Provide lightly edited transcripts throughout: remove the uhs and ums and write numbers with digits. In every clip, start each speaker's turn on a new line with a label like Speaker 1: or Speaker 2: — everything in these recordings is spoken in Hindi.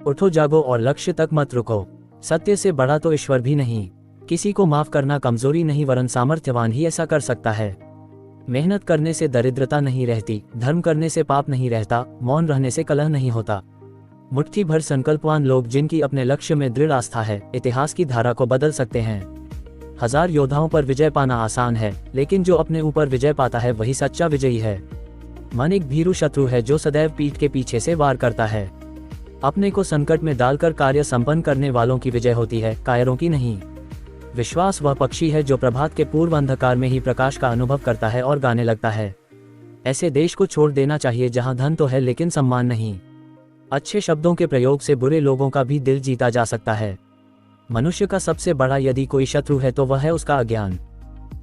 Speaker 1: उठो जागो और लक्ष्य तक मत रुको। सत्य से बड़ा तो ईश्वर भी नहीं। किसी को माफ करना कमजोरी नहीं वरन सामर्थ्यवान ही ऐसा कर सकता है। मेहनत करने से दरिद्रता नहीं रहती, धर्म करने से पाप नहीं रहता, मौन रहने से कलह नहीं होता। मुट्ठी भर संकल्पवान लोग जिनकी अपने लक्ष्य में दृढ़ आस्था है, इतिहास की धारा को बदल सकते हैं। 1000 योद्धाओं पर विजय पाना आसान है, लेकिन जो अपने ऊपर विजय पाता है वही सच्चा विजयी है। मन एक भीरू शत्रु है जो सदैव पीठ के पीछे से वार करता है। अपने को संकट में डालकर कार्य संपन्न करने वालों की विजय होती है, कायरों की नहीं। विश्वास वह पक्षी है जो प्रभात के पूर्व अंधकार में ही प्रकाश का अनुभव करता है और गाने लगता है। ऐसे देश को छोड़ देना चाहिए जहां धन तो है लेकिन सम्मान नहीं। अच्छे शब्दों के प्रयोग से बुरे लोगों का भी दिल जीता जा सकता है। मनुष्य का सबसे बड़ा यदि कोई शत्रु है तो वह है उसका अज्ञान।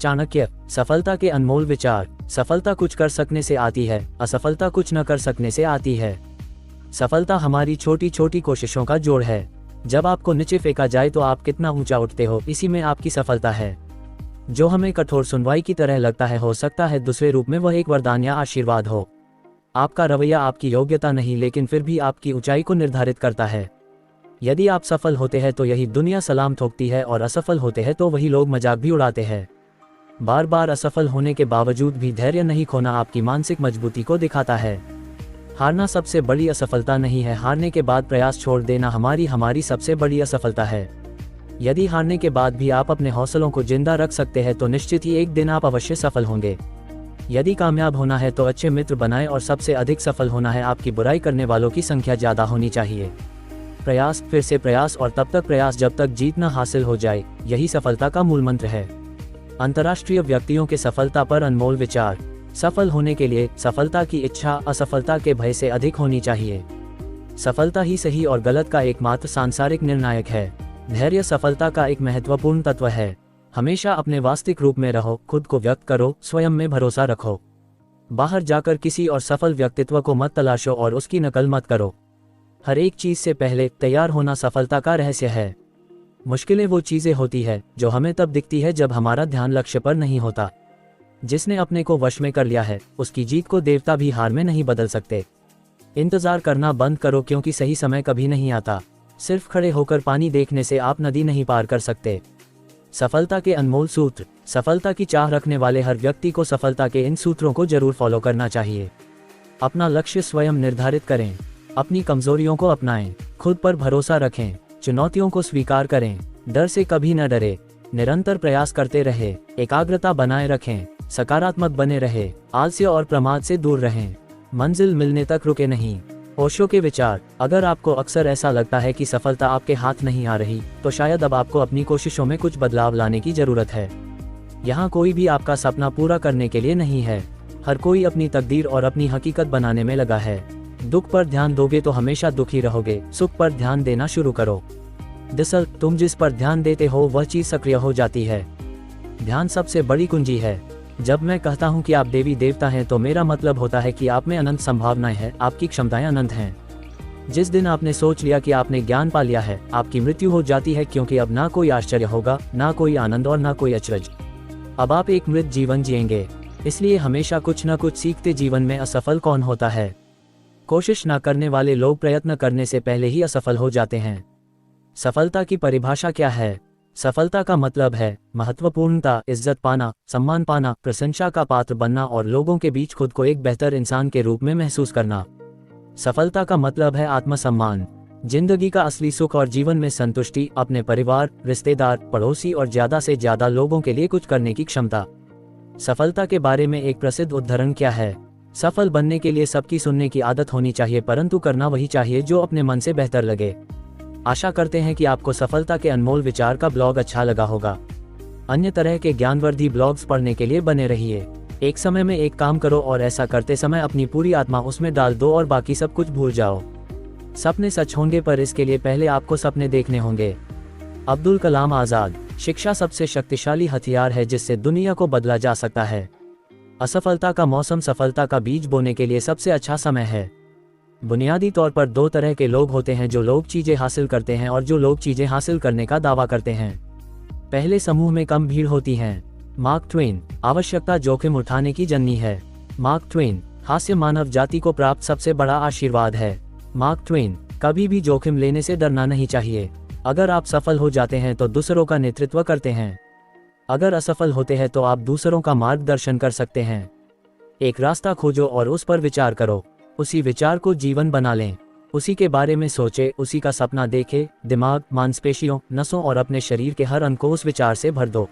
Speaker 1: चाणक्य। सफलता के अनमोल विचार। सफलता कुछ कर सकने से आती है, असफलता कुछ न कर सकने से आती है। सफलता हमारी छोटी छोटी कोशिशों का जोड़ है। जब आपको नीचे फेंका जाए तो आप कितना ऊंचा उठते हो, इसी में आपकी सफलता है। जो हमें कठोर सुनवाई की तरह लगता है, हो सकता है दूसरे रूप में वह एक वरदान या आशीर्वाद हो। आपका रवैया आपकी योग्यता नहीं लेकिन फिर भी आपकी ऊंचाई को निर्धारित करता है। यदि आप सफल होते हैं तो यही दुनिया सलाम ठोकती है और असफल होते हैं तो वही लोग मजाक भी उड़ाते हैं। बार बार असफल होने के बावजूद भी धैर्य नहीं खोना आपकी मानसिक मजबूती को दिखाता है। हारना सबसे बड़ी असफलता नहीं है, हारने के बाद प्रयास छोड़ देना हमारी सबसे बड़ी असफलता है। यदि हारने के बाद भी आप अपने हौसलों को जिंदा रख सकते हैं तो निश्चित ही एक दिन आप अवश्य सफल होंगे। यदि कामयाब होना है तो अच्छे मित्र बनाएं और सबसे अधिक सफल होना है आपकी बुराई करने वालों की संख्या ज्यादा होनी चाहिए। प्रयास, फिर से प्रयास और तब तक प्रयास जब तक जीत न हासिल हो जाए, यही सफलता का मूल मंत्र है। अंतर्राष्ट्रीय व्यक्तियों के सफलता पर अनमोल विचार। सफल होने के लिए सफलता की इच्छा असफलता के भय से अधिक होनी चाहिए। सफलता ही सही और गलत का एकमात्र सांसारिक निर्णायक है। धैर्य सफलता का एक महत्वपूर्ण तत्व है। हमेशा अपने वास्तविक रूप में रहो, खुद को व्यक्त करो, स्वयं में भरोसा रखो। बाहर जाकर किसी और सफल व्यक्तित्व को मत तलाशो और उसकी नकल मत करो। हर एक चीज से पहले तैयार होना सफलता का रहस्य है। मुश्किलें वो चीजें होती है जो हमें तब दिखती है जब हमारा ध्यान लक्ष्य पर नहीं होता। जिसने अपने को वश में कर लिया है उसकी जीत को देवता भी हार में नहीं बदल सकते। इंतजार करना बंद करो क्योंकि सही समय कभी नहीं आता। सिर्फ खड़े होकर पानी देखने से आप नदी नहीं पार कर सकते। सफलता के अनमोल सूत्र। सफलता की चाह रखने वाले हर व्यक्ति को सफलता के इन सूत्रों को जरूर फॉलो करना चाहिए। अपना लक्ष्य स्वयं निर्धारित करें, अपनी कमजोरियों को अपनाएं, खुद पर भरोसा रखें, चुनौतियों को स्वीकार करें, डर से कभी न डरे, निरंतर प्रयास करते रहे, एकाग्रता बनाए रखें, सकारात्मक बने रहे, आलस्य और प्रमाद से दूर रहें, मंजिल मिलने तक रुके नहीं। ओशो के विचार। अगर आपको अक्सर ऐसा लगता है कि सफलता आपके हाथ नहीं आ रही, तो शायद अब आपको अपनी कोशिशों में कुछ बदलाव लाने की जरूरत है। यहाँ कोई भी आपका सपना पूरा करने के लिए नहीं है। हर कोई अपनी तकदीर और अपनी हकीकत बनाने में लगा है। दुख पर ध्यान दोगे तो हमेशा दुखी रहोगे, सुख पर ध्यान देना शुरू करो। दरअसल तुम जिस पर ध्यान देते हो वह चीज सक्रिय हो जाती है। ध्यान सबसे बड़ी कुंजी है। जब मैं कहता हूँ कि आप देवी देवता हैं तो मेरा मतलब होता है कि आप में अनंत संभावनाएं हैं, आपकी क्षमताएं अनंत हैं। जिस दिन आपने सोच लिया कि आपने ज्ञान पा लिया है, आपकी मृत्यु हो जाती है, क्योंकि अब ना कोई आश्चर्य होगा, ना कोई आनंद और ना कोई अचरज। अब आप एक मृत जीवन जिएंगे। इसलिए हमेशा कुछ न कुछ सीखते जीवन में असफल कौन होता है? कोशिश न करने वाले लोग प्रयत्न करने से पहले ही असफल हो जाते हैं। सफलता की परिभाषा क्या है? सफलता का मतलब है महत्वपूर्णता, इज्जत पाना, सम्मान पाना, प्रशंसा का पात्र बनना और लोगों के बीच खुद को एक बेहतर इंसान के रूप में महसूस करना। सफलता का मतलब है आत्मसम्मान, जिंदगी का असली सुख और जीवन में संतुष्टि, अपने परिवार, रिश्तेदार, पड़ोसी और ज्यादा से ज्यादा लोगों के लिए कुछ करने की क्षमता। सफलता के बारे में एक प्रसिद्ध उदाहरण क्या है? सफल बनने के लिए सबकी सुनने की आदत होनी चाहिए, परंतु करना वही चाहिए जो अपने मन से बेहतर लगे। आशा करते हैं कि आपको सफलता के अनमोल विचार का ब्लॉग अच्छा लगा होगा। अन्य तरह के ज्ञानवर्धी ब्लॉग्स पढ़ने के लिए बने रहिए। एक समय में एक काम करो और ऐसा करते समय अपनी पूरी आत्मा उसमें डाल दो और बाकी सब कुछ भूल जाओ। सपने सच होंगे, पर इसके लिए पहले आपको सपने देखने होंगे। अब्दुल कलाम आजाद। शिक्षा सबसे शक्तिशाली हथियार है जिससे दुनिया को बदला जा सकता है। असफलता का मौसम सफलता का बीज बोने के लिए सबसे अच्छा समय है। बुनियादी तौर पर दो तरह के लोग होते हैं, जो लोग चीजें हासिल करते हैं और जो लोग चीजें हासिल करने का दावा करते हैं। पहले समूह में कम भीड़ होती है। Mark Twain. आवश्यकता जोखिम उठाने की जननी है। Mark Twain. हास्य मानव जाति को प्राप्त सबसे बड़ा आशीर्वाद है। Mark Twain. कभी भी जोखिम लेने से डरना नहीं चाहिए। अगर आप सफल हो जाते हैं तो दूसरों का नेतृत्व करते हैं, अगर असफल होते हैं तो आप दूसरों का मार्गदर्शन कर सकते हैं। एक रास्ता खोजो और उस पर विचार करो, उसी विचार को जीवन बना लें, उसी के बारे में सोचे, उसी का सपना देखे। दिमाग, मांसपेशियों, नसों और अपने शरीर के हर अंग को उस विचार से भर दो।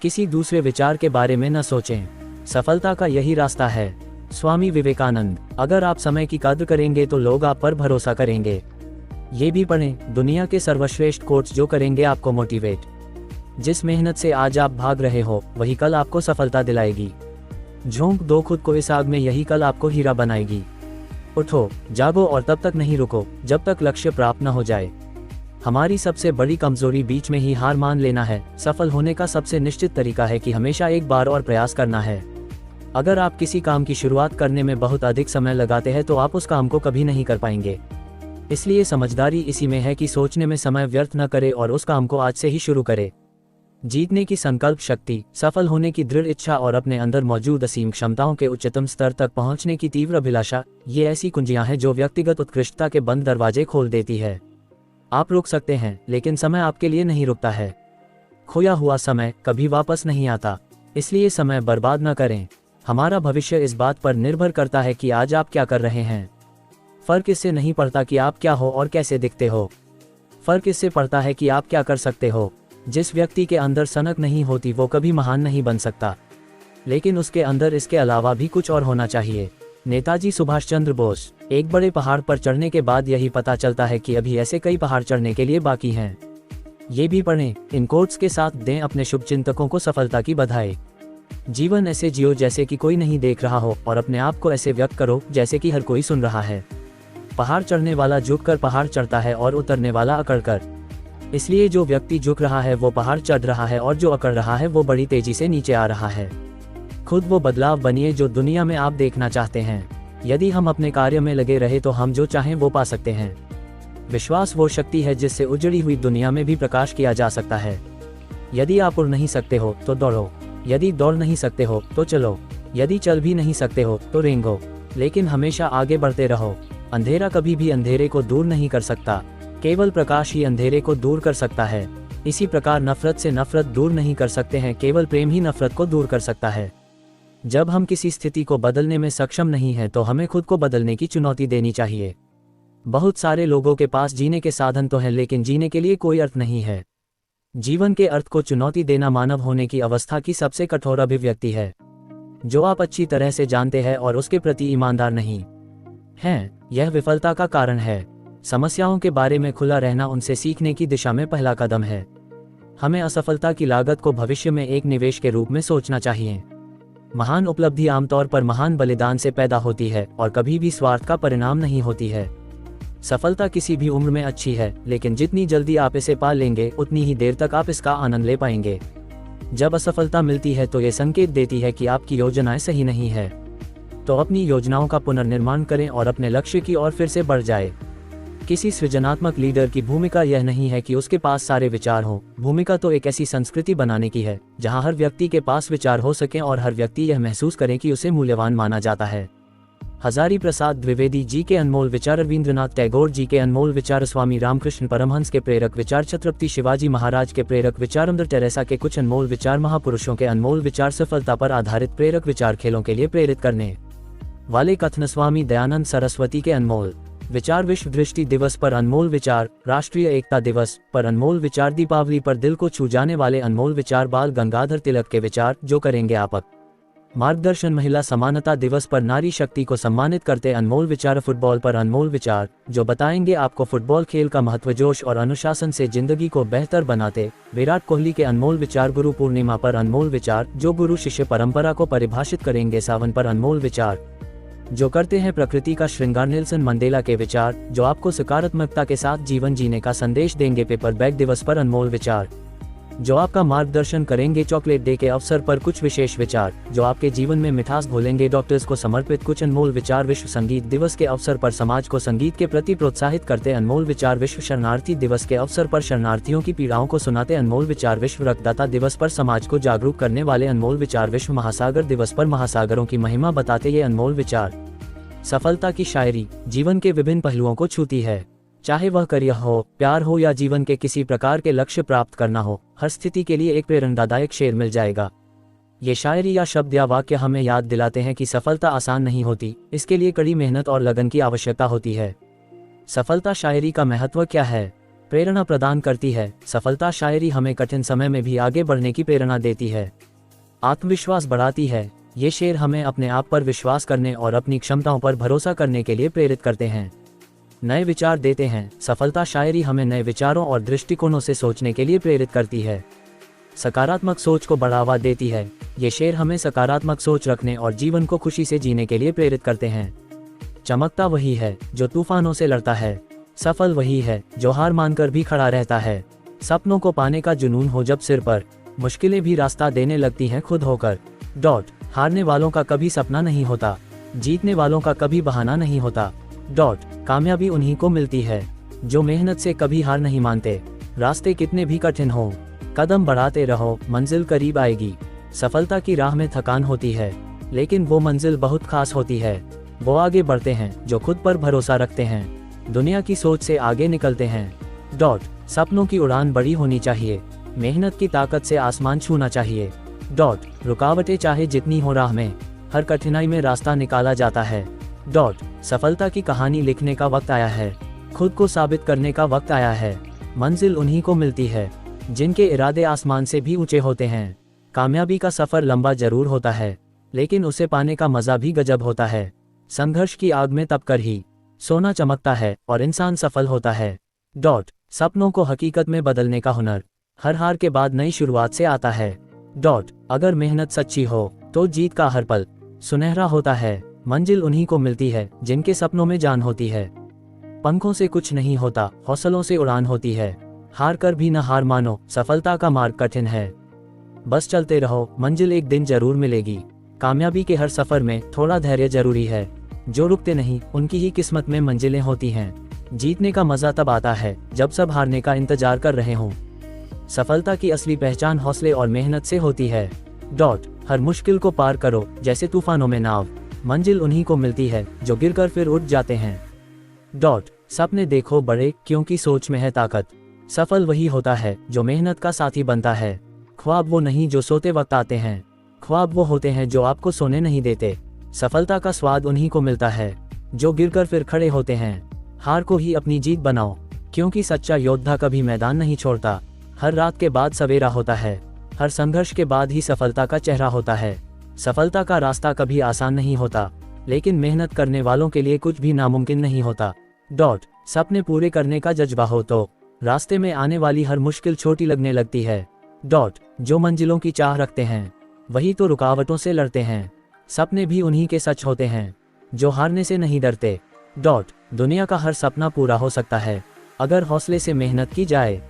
Speaker 1: किसी दूसरे विचार के बारे में न सोचें। सफलता का यही रास्ता है। स्वामी विवेकानंद। अगर आप समय की कद्र करेंगे तो लोग आप पर भरोसा करेंगे। ये भी पढ़ें, दुनिया के सर्वश्रेष्ठ कोट्स जो करेंगे आपको मोटिवेट। जिस मेहनत से आज आप भाग रहे हो वही कल आपको सफलता दिलाएगी। झोंक दो खुद को इस आग में, यही कल आपको हीरा बनाएगी। उठो, जागो और तब तक नहीं रुको जब तक लक्ष्य प्राप्त न हो जाए। हमारी सबसे बड़ी कमजोरी बीच में ही हार मान लेना है। सफल होने का सबसे निश्चित तरीका है कि हमेशा एक बार और प्रयास करना है। अगर आप किसी काम की शुरुआत करने में बहुत अधिक समय लगाते हैं तो आप उस काम को कभी नहीं कर पाएंगे। इसलिए समझदारी इसी में है कि सोचने में समय व्यर्थ न करे और उस काम को आज से ही शुरू करे। जीतने की संकल्प शक्ति, सफल होने की दृढ़ इच्छा और अपने अंदर मौजूद असीम क्षमताओं के उच्चतम स्तर तक पहुंचने की तीव्र अभिलाषा, ये ऐसी कुंजियां हैं जो व्यक्तिगत उत्कृष्टता के बंद दरवाजे खोल देती है। आप रुक सकते हैं, लेकिन समय आपके लिए नहीं रुकता है। खोया हुआ समय कभी वापस नहीं आता, इसलिए समय बर्बाद न करें। हमारा भविष्य इस बात पर निर्भर करता है कि आज आप क्या कर रहे हैं। फर्क इससे नहीं पड़ता कि आप क्या हो और कैसे दिखते हो, फर्क इससे पड़ता है कि आप क्या कर सकते हो। जिस व्यक्ति के अंदर सनक नहीं होती वो कभी महान नहीं बन सकता, लेकिन उसके अंदर इसके अलावा भी कुछ और होना चाहिए। नेताजी सुभाष चंद्र बोस। एक बड़े पहाड़ पर चढ़ने के बाद यही पता चलता है कि अभी ऐसे कई पहाड़ चढ़ने के लिए बाकी हैं। ये भी पढ़ें, इन कोट्स के साथ दें अपने शुभचिंतकों को सफलता की बधाई। जीवन ऐसे जियो जैसे कि कोई नहीं देख रहा हो और अपने आप को ऐसे व्यक्त करो जैसे कि हर कोई सुन रहा है। पहाड़ चढ़ने वाला झुककर पहाड़ चढ़ता है और उतरने वाला अकड़कर। इसलिए जो व्यक्ति झुक रहा है वो पहाड़ चढ़ रहा है और जो अकड़ रहा है वो बड़ी तेजी से नीचे आ रहा है। खुद वो बदलाव बनिए जो दुनिया में आप देखना चाहते हैं। यदि हम अपने कार्य में लगे रहे तो हम जो चाहें वो पा सकते हैं। विश्वास वो शक्ति है जिससे उजड़ी हुई दुनिया में भी प्रकाश किया जा सकता है। यदि आप उड़ नहीं सकते हो तो दौड़ो, यदि दौड़ नहीं सकते हो तो चलो, यदि चल भी नहीं सकते हो तो रेंगो, लेकिन हमेशा आगे बढ़ते रहो। अंधेरा कभी भी अंधेरे को दूर नहीं कर सकता, केवल प्रकाश ही अंधेरे को दूर कर सकता है। इसी प्रकार नफरत से नफरत दूर नहीं कर सकते हैं, केवल प्रेम ही नफरत को दूर कर सकता है। जब हम किसी स्थिति को बदलने में सक्षम नहीं हैं तो हमें खुद को बदलने की चुनौती देनी चाहिए। बहुत सारे लोगों के पास जीने के साधन तो हैं, लेकिन जीने के लिए कोई अर्थ नहीं है। जीवन के अर्थ को चुनौती देना मानव होने की अवस्था की सबसे कठोर अभिव्यक्ति है, जो आप अच्छी तरह से जानते हैं और उसके प्रति ईमानदार नहीं हैं। यह विफलता का कारण है। समस्याओं के बारे में खुला रहना उनसे सीखने की दिशा में पहला कदम है। हमें असफलता की लागत को भविष्य में एक निवेश के रूप में सोचना चाहिए। महान उपलब्धि आमतौर पर महान बलिदान से पैदा होती है और कभी भी स्वार्थ का परिणाम नहीं होती है। सफलता किसी भी उम्र में अच्छी है, लेकिन जितनी जल्दी आप इसे पा लेंगे उतनी ही देर तक आप इसका आनंद ले पाएंगे। जब असफलता मिलती है तो ये संकेत देती है कि आपकी योजनाएं सही नहीं है। तो अपनी योजनाओं का पुनर्निर्माण करें और अपने लक्ष्य की ओर फिर से बढ़ जाए। किसी सृजनात्मक लीडर की भूमिका यह नहीं है कि उसके पास सारे विचार हों। भूमिका तो एक ऐसी संस्कृति बनाने की है जहां हर व्यक्ति के पास विचार हो सके और हर व्यक्ति यह महसूस करे कि उसे मूल्यवान माना जाता है। हजारी प्रसाद द्विवेदी जी के अनमोल विचार, रविंद्रनाथ टैगोर जी के अनमोल विचार, स्वामी रामकृष्ण परमहंस के प्रेरक विचार, छत्रपति शिवाजी महाराज के प्रेरक विचार, मदर टेरेसा के कुछ अनमोल विचार, महापुरुषों के अनमोल विचार, सफलता पर आधारित प्रेरक विचार, खेलों के लिए प्रेरित करने वाले कथन, स्वामी दयानंद सरस्वती के अनमोल विचार, विश्व दृष्टि दिवस पर अनमोल विचार, राष्ट्रीय एकता दिवस पर अनमोल विचार, दीपावली पर दिल को छू जाने वाले अनमोल विचार, बाल गंगाधर तिलक के विचार, जो करेंगे आपक मार्गदर्शन, महिला समानता दिवस पर नारी शक्ति को सम्मानित करते अनमोल विचार, फुटबॉल पर अनमोल विचार, जो बताएंगे आपको फुटबॉल खेल का महत्व, जोश और अनुशासन से जिंदगी को बेहतर बनाते, विराट कोहली के अनमोल विचार, गुरु पूर्णिमा पर अनमोल विचार, जो गुरु शिष्य परंपरा को परिभाषित करेंगे, सावन पर अनमोल विचार, जो करते हैं प्रकृति का श्रृंगार, नेल्सन मंडेला के विचार, जो आपको सकारात्मकता के साथ जीवन जीने का संदेश देंगे, पेपर बैग दिवस पर अनमोल विचार, जो आपका मार्गदर्शन करेंगे, चॉकलेट डे के अवसर पर कुछ विशेष विचार, जो आपके जीवन में मिठास घोलेंगे, डॉक्टर्स को समर्पित कुछ अनमोल विचार, विश्व संगीत दिवस के अवसर पर समाज को संगीत के प्रति प्रोत्साहित करते अनमोल विचार, विश्व शरणार्थी दिवस के अवसर पर शरणार्थियों की पीड़ाओं को सुनाते अनमोल विचार, विश्व रक्तदाता दिवस पर समाज को जागरूक करने वाले अनमोल विचार, विश्व महासागर दिवस पर महासागरों की महिमा बताते ये अनमोल विचार। सफलता की शायरी जीवन के विभिन्न पहलुओं को छूती है। चाहे वह करियर हो, प्यार हो या जीवन के किसी प्रकार के लक्ष्य प्राप्त करना हो, हर स्थिति के लिए एक प्रेरणादायक शेर मिल जाएगा। ये शायरी या शब्द या वाक्य हमें याद दिलाते हैं कि सफलता आसान नहीं होती, इसके लिए कड़ी मेहनत और लगन की आवश्यकता होती है। सफलता शायरी का महत्व क्या है? प्रेरणा प्रदान करती है। सफलता शायरी हमें कठिन समय में भी आगे बढ़ने की प्रेरणा देती है, आत्मविश्वास बढ़ाती है। ये शेर हमें अपने आप पर विश्वास करने और अपनी क्षमताओं पर भरोसा करने के लिए प्रेरित करते हैं, नए विचार देते हैं। सफलता शायरी हमें नए विचारों और दृष्टिकोणों से सोचने के लिए प्रेरित करती है, सकारात्मक सोच को बढ़ावा देती है। ये शेर हमें सकारात्मक सोच रखने और जीवन को खुशी से जीने के लिए प्रेरित करते हैं। चमकता वही है जो तूफानों से लड़ता है, सफल वही है जो हार मानकर भी खड़ा रहता है। सपनों को पाने का जुनून हो जब सिर पर, मुश्किलें भी रास्ता देने लगती हैं खुद होकर। हारने वालों का कभी सपना नहीं होता, जीतने वालों का कभी बहाना नहीं होता। कामयाबी उन्हीं को मिलती है जो मेहनत से कभी हार नहीं मानते। रास्ते कितने भी कठिन हो, कदम बढ़ाते रहो, मंजिल करीब आएगी। सफलता की राह में थकान होती है, लेकिन वो मंजिल बहुत खास होती है। वो आगे बढ़ते हैं जो खुद पर भरोसा रखते हैं, दुनिया की सोच से आगे निकलते हैं। सपनों की उड़ान बड़ी होनी चाहिए, मेहनत की ताकत से आसमान छूना चाहिए। रुकावटें चाहे जितनी हो राह में, हर कठिनाई में रास्ता निकाला जाता है। सफलता की कहानी लिखने का वक्त आया है, खुद को साबित करने का वक्त आया है। मंजिल उन्हीं को मिलती है जिनके इरादे आसमान से भी ऊंचे होते हैं। कामयाबी का सफर लंबा जरूर होता है, लेकिन उसे पाने का मजा भी गजब होता है। संघर्ष की आग में तपकर ही सोना चमकता है और इंसान सफल होता है। सपनों को हकीकत में बदलने का हुनर हर हार के बाद नई शुरुआत से आता है। अगर मेहनत सच्ची हो तो जीत का हर पल सुनहरा होता है। मंजिल उन्हीं को मिलती है जिनके सपनों में जान होती है। पंखों से कुछ नहीं होता, हौसलों से उड़ान होती है। हार कर भी न हार मानो, सफलता का मार्ग कठिन है। बस चलते रहो, मंजिल एक दिन जरूर मिलेगी। कामयाबी के हर सफर में थोड़ा धैर्य जरूरी है। जो रुकते नहीं उनकी ही किस्मत में मंजिलें होती हैं। जीतने का मजा तब आता है जब सब हारने का इंतजार कर रहे हों। सफलता की असली पहचान हौसले और मेहनत से होती है। हर मुश्किल को पार करो जैसे तूफानों में नाव, मंजिल उन्हीं को मिलती है जो गिरकर फिर उठ जाते हैं। सपने देखो बड़े, क्योंकि सोच में है ताकत। सफल वही होता है जो मेहनत का साथी बनता है। ख्वाब वो नहीं जो सोते वक्त आते हैं, ख्वाब वो होते हैं जो आपको सोने नहीं देते। सफलता का स्वाद उन्हीं को मिलता है जो गिरकर फिर खड़े होते हैं। हार को ही अपनी जीत बनाओ, क्योंकि सच्चा योद्धा कभी मैदान नहीं छोड़ता। हर रात के बाद सवेरा होता है, हर संघर्ष के बाद ही सफलता का चेहरा होता है। सफलता का रास्ता कभी आसान नहीं होता, लेकिन मेहनत करने वालों के लिए कुछ भी नामुमकिन नहीं होता। सपने पूरे करने का जज्बा हो तो रास्ते में आने वाली हर मुश्किल छोटी लगने लगती है। जो मंजिलों की चाह रखते हैं वही तो रुकावटों से लड़ते हैं। सपने भी उन्हीं के सच होते हैं जो हारने से नहीं डरते। दुनिया का हर सपना पूरा हो सकता है अगर हौसले से मेहनत की जाए।